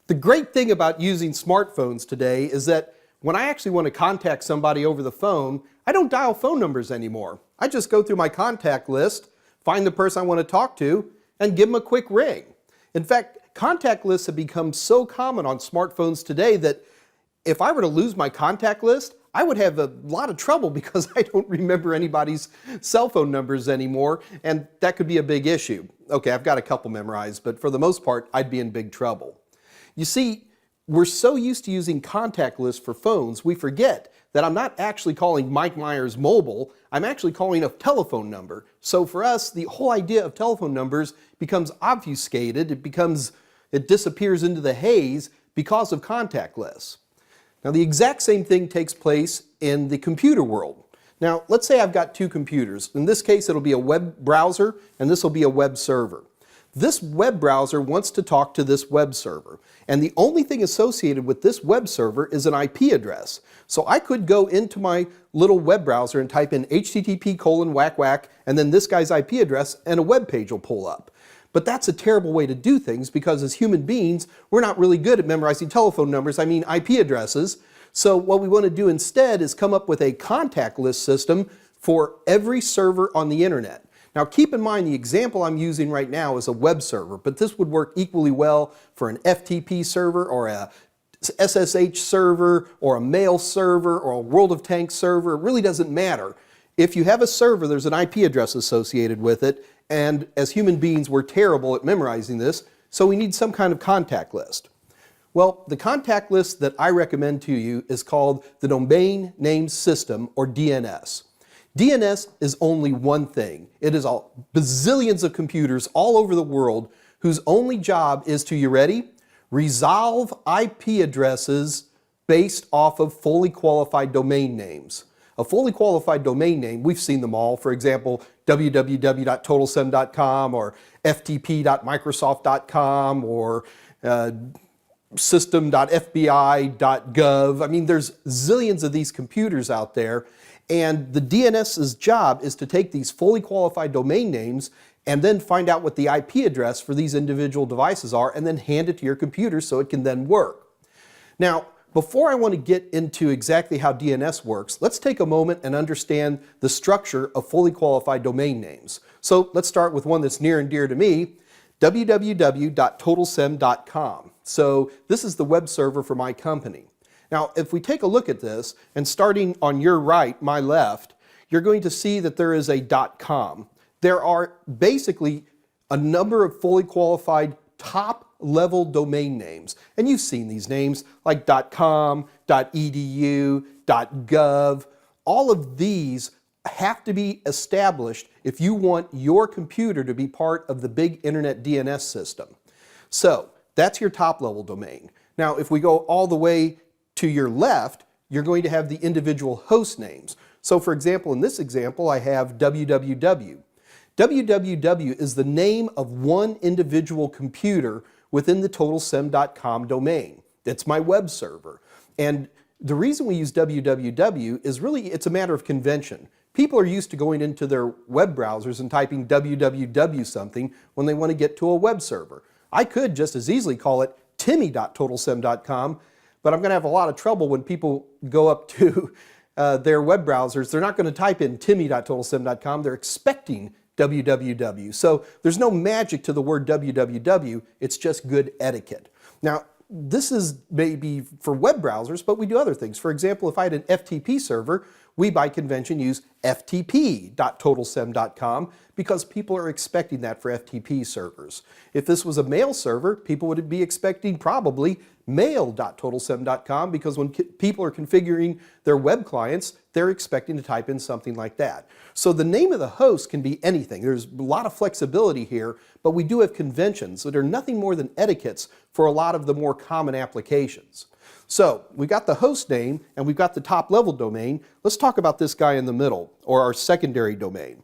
The great thing about using smartphones today is that when I actually want to contact somebody over the phone, I don't dial phone numbers anymore. I just go through my contact list, find the person I want to talk to, and give them a quick ring. In fact, contact lists have become so common on smartphones today that if I were to lose my contact list, I would have a lot of trouble because I don't remember anybody's cell phone numbers anymore, and that could be a big issue. Okay, I've got a couple memorized, but for the most part, I'd be in big trouble. You see, we're so used to using contact lists for phones, we forget that I'm not actually calling Mike Myers Mobile, I'm actually calling a telephone number. So for us, the whole idea of telephone numbers becomes obfuscated, it disappears into the haze because of contact lists. Now the exact same thing takes place in the computer world. Now let's say I've got two computers. In this case it'll be a web browser and this will be a web server. This web browser wants to talk to this web server, and the only thing associated with this web server is an IP address. So I could go into my little web browser and type in http:// and then this guy's IP address and a web page will pull up. But that's a terrible way to do things because as human beings, we're not really good at memorizing telephone numbers, I mean IP addresses. So what we want to do instead is come up with a contact list system for every server on the internet. Now keep in mind the example I'm using right now is a web server, but this would work equally well for an FTP server or a SSH server or a mail server or a World of Tanks server. It really doesn't matter. If you have a server, there's an IP address associated with it, and as human beings we're terrible at memorizing this, so we need some kind of contact list. Well, the contact list that I recommend to you is called the Domain Name System, or DNS. DNS is only one thing. It is bazillions of computers all over the world whose only job is to, you ready? Resolve IP addresses based off of fully qualified domain names. A fully qualified domain name, we've seen them all, for example, www.totalsem.com or ftp.microsoft.com or system.fbi.gov. I mean, there's zillions of these computers out there, and the DNS's job is to take these fully qualified domain names and then find out what the IP address for these individual devices are and then hand it to your computer so it can then work. Now, before I want to get into exactly how DNS works, let's take a moment and understand the structure of fully qualified domain names. So let's start with one that's near and dear to me, www.totalsem.com. So this is the web server for my company. Now, if we take a look at this, and starting on your right, my left, you're going to see that there is a .com. There are basically a number of fully qualified top-level domain names. And you've seen these names like .com, .edu, .gov. All of these have to be established if you want your computer to be part of the big internet DNS system. So that's your top-level domain. Now, if we go all the way to your left, you're going to have the individual host names. So for example, in this example, I have www. www is the name of one individual computer within the totalsem.com domain. It's my web server. And the reason we use www is really, it's a matter of convention. People are used to going into their web browsers and typing www something when they want to get to a web server. I could just as easily call it timmy.totalsem.com, but I'm going to have a lot of trouble when people go up to their web browsers. They're not going to type in timmy.totalsem.com. They're expecting www. So there's no magic to the word www. It's just good etiquette. Now, this is maybe for web browsers, but we do other things. For example, if I had an FTP server, we by convention use ftp.totalsem.com because people are expecting that for FTP servers. If this was a mail server, people would be expecting probably mail.totalsem.com because when people are configuring their web clients, they're expecting to type in something like that. So the name of the host can be anything. There's a lot of flexibility here, but we do have conventions that are nothing more than etiquettes for a lot of the more common applications. So we've got the host name and we've got the top level domain. Let's talk about this guy in the middle, or our secondary domain.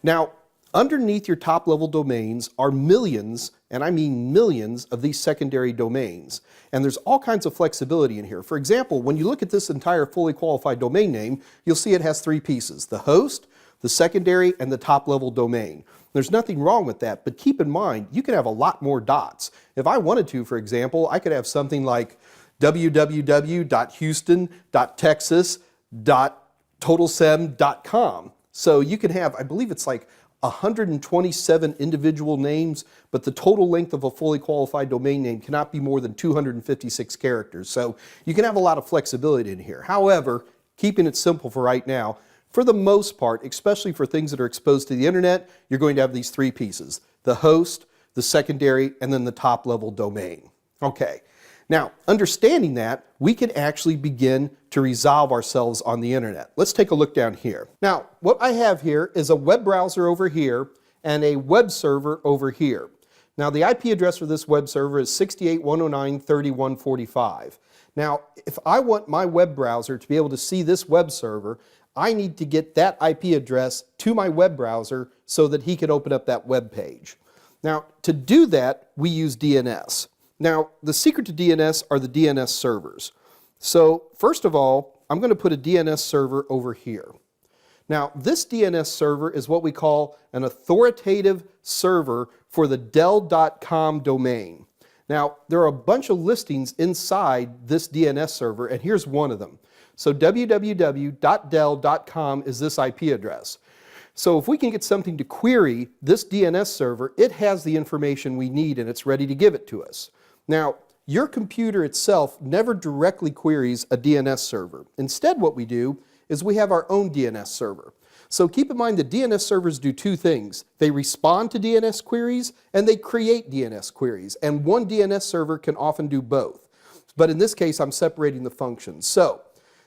Now, underneath your top level domains are millions, and I mean millions, of these secondary domains. And there's all kinds of flexibility in here. For example, when you look at this entire fully qualified domain name, you'll see it has three pieces: the host, the secondary, and the top level domain. There's nothing wrong with that, but keep in mind, you can have a lot more dots. If I wanted to, for example, I could have something like www.houston.texas.totalsem.com. So you can have, I believe it's like 127 individual names, but the total length of a fully qualified domain name cannot be more than 256 characters. So you can have a lot of flexibility in here. However, keeping it simple for right now, for the most part, especially for things that are exposed to the internet, you're going to have these three pieces: the host, the secondary, and then the top level domain. Okay. Now, understanding that, we can actually begin to resolve ourselves on the internet. Let's take a look down here. Now, what I have here is a web browser over here and a web server over here. Now, the IP address for this web server is 68.109.31.45. Now, if I want my web browser to be able to see this web server, I need to get that IP address to my web browser so that he can open up that web page. Now, to do that, we use DNS. Now, the secret to DNS are the DNS servers. So, first of all, I'm going to put a DNS server over here. Now, this DNS server is what we call an authoritative server for the Dell.com domain. Now, there are a bunch of listings inside this DNS server, and here's one of them. So, www.dell.com is this IP address. So if we can get something to query this DNS server, it has the information we need and it's ready to give it to us. Now, your computer itself never directly queries a DNS server. Instead, what we do is we have our own DNS server. So keep in mind that DNS servers do two things. They respond to DNS queries and they create DNS queries. And one DNS server can often do both. But in this case, I'm separating the functions. So,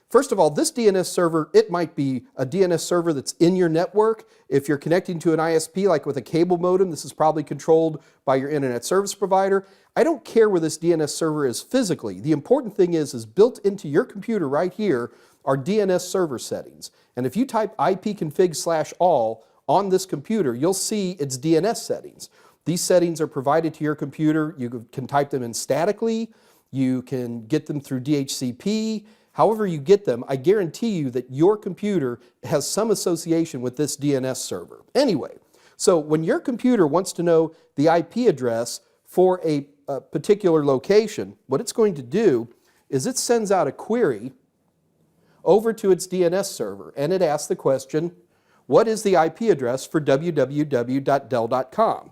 first of all, this DNS server, it might be a DNS server that's in your network. If you're connecting to an ISP, like with a cable modem, this is probably controlled by your internet service provider. I don't care where this DNS server is physically. The important thing is built into your computer right here are DNS server settings. And if you type ipconfig/all on this computer, you'll see its DNS settings. These settings are provided to your computer. You can type them in statically. You can get them through DHCP. However you get them, I guarantee you that your computer has some association with this DNS server. Anyway, so when your computer wants to know the IP address for a particular location, what it's going to do is it sends out a query over to its DNS server, and it asks the question, what is the IP address for www.dell.com?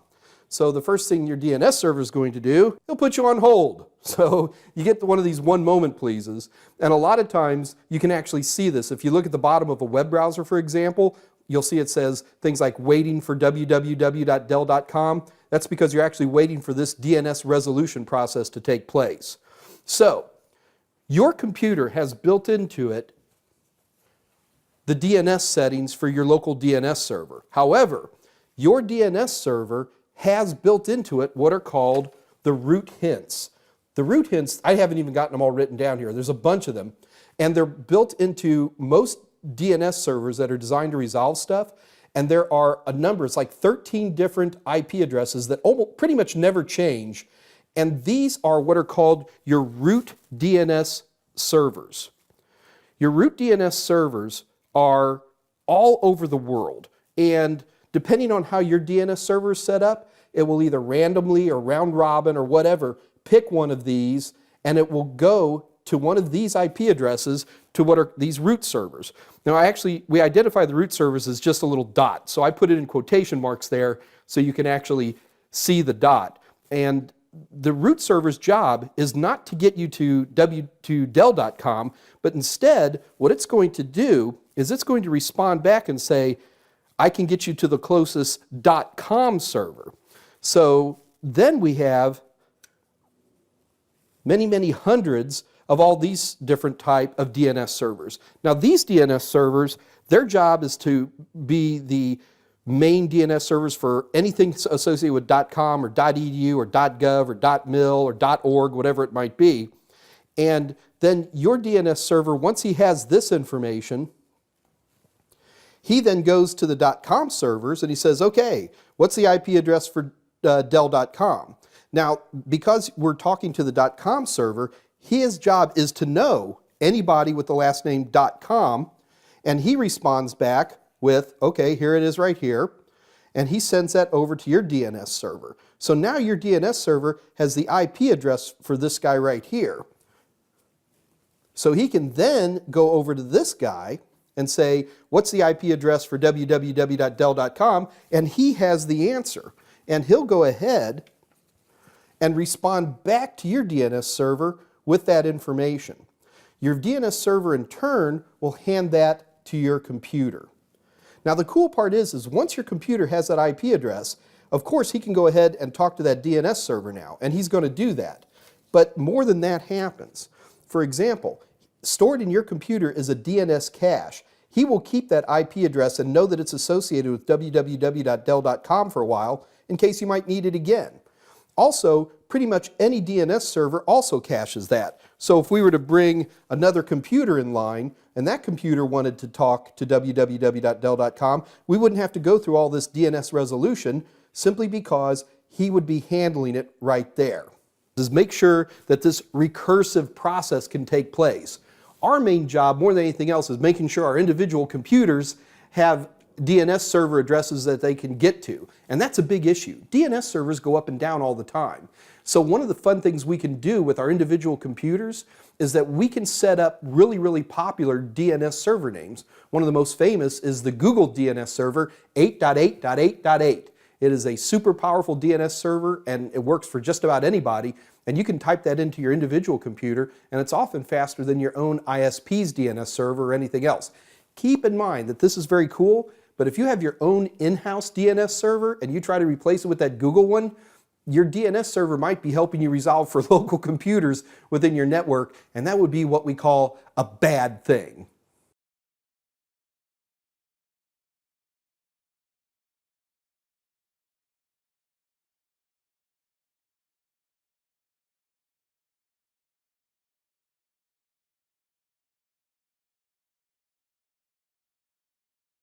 So the first thing your DNS server is going to do, it'll put you on hold. So you get one of these one moment pleases, and a lot of times you can actually see this. If you look at the bottom of a web browser, for example, you'll see it says things like waiting for www.dell.com. That's because you're actually waiting for this DNS resolution process to take place. So your computer has built into it the DNS settings for your local DNS server. However, your DNS server has built into it what are called the root hints. The root hints, I haven't even gotten them all written down here. There's a bunch of them. And they're built into most DNS servers that are designed to resolve stuff. And there are a number, it's like 13 different IP addresses that almost pretty much never change. And these are what are called your root DNS servers. Your root DNS servers are all over the world. And depending on how your DNS server is set up, it will either randomly or round robin or whatever pick one of these, and it will go to one of these IP addresses to what are these root servers. Now we identify the root servers as just a little dot, so I put it in quotation marks there so you can actually see the dot. And the root server's job is not to get you to Dell.com, but instead what it's going to do is it's going to respond back and say, I can get you to the closest .com server. So then we have many hundreds of all these different type of DNS servers. Now these DNS servers, their job is to be the main DNS servers for anything associated with .com or .edu or .gov or .mil or .org, whatever it might be. And then your DNS server, once he has this information, he then goes to the .com servers and he says, okay, what's the IP address for Dell.com? Now, because we're talking to the .com server, his job is to know anybody with the last name .com, and he responds back with, okay, here it is right here, and he sends that over to your DNS server. So now your DNS server has the IP address for this guy right here. So he can then go over to this guy and say, what's the IP address for www.dell.com? And he has the answer. And he'll go ahead and respond back to your DNS server with that information. Your DNS server in turn will hand that to your computer. Now the cool part is once your computer has that IP address, of course he can go ahead and talk to that DNS server now, and he's going to do that. But more than that happens. For example, stored in your computer is a DNS cache. He will keep that IP address and know that it's associated with www.dell.com for a while in case you might need it again. Also, pretty much any DNS server also caches that. So if we were to bring another computer in line and that computer wanted to talk to www.dell.com, we wouldn't have to go through all this DNS resolution simply because he would be handling it right there. Is make sure that this recursive process can take place. Our main job, more than anything else, is making sure our individual computers have DNS server addresses that they can get to. And that's a big issue. DNS servers go up and down all the time. So one of the fun things we can do with our individual computers is that we can set up really, really popular DNS server names. One of the most famous is the Google DNS server 8.8.8.8. It is a super powerful DNS server and it works for just about anybody. And you can type that into your individual computer and it's often faster than your own ISP's DNS server or anything else. Keep in mind that this is very cool, but if you have your own in-house DNS server and you try to replace it with that Google one, your DNS server might be helping you resolve for local computers within your network, and that would be what we call a bad thing.